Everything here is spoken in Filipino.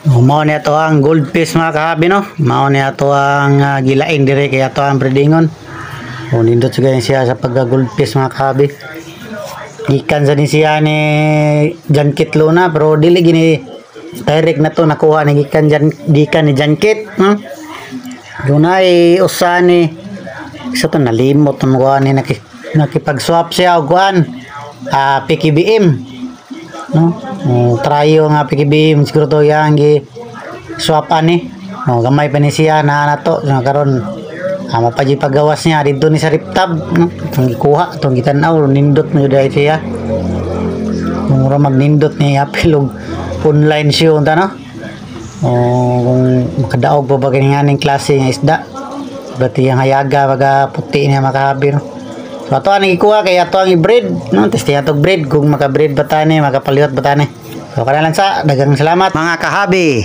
Mao ni ato ang goldfish mga kahabi no. Mao ni ato ang gilaing dire kay ato ang breedingon. O nindot sa ganyan siya sa pagka goldfish mga kahabi. Gikan sa ni siya ni Jankit Luna pero dili gini direct na to nakuha ni gikan ni Jankit. Dunay usa ni isa to nalimot mo ni nakipag-swap siya og kuan PKBM no. Trayo nga PKBM siguro to yang gi swap ani. Gamay pa ni siya na nato karon mapaji pagawas niya dito ni sa Riptab no. Tong gikuha tong gitan-aw nindot mo dai siya. Mura magnindot ni apil og online siya unta no. Kung makadaog pa ba ganing klase nga isda. Berarti yang hayaga baga puti niya makahabi no. So ato ang ikuha kay ato ang i-breed no, testi ato breed kung maka-breed ba tani, makapaliwat ba tani. So kanalan sa dagang salamat mga kahabi.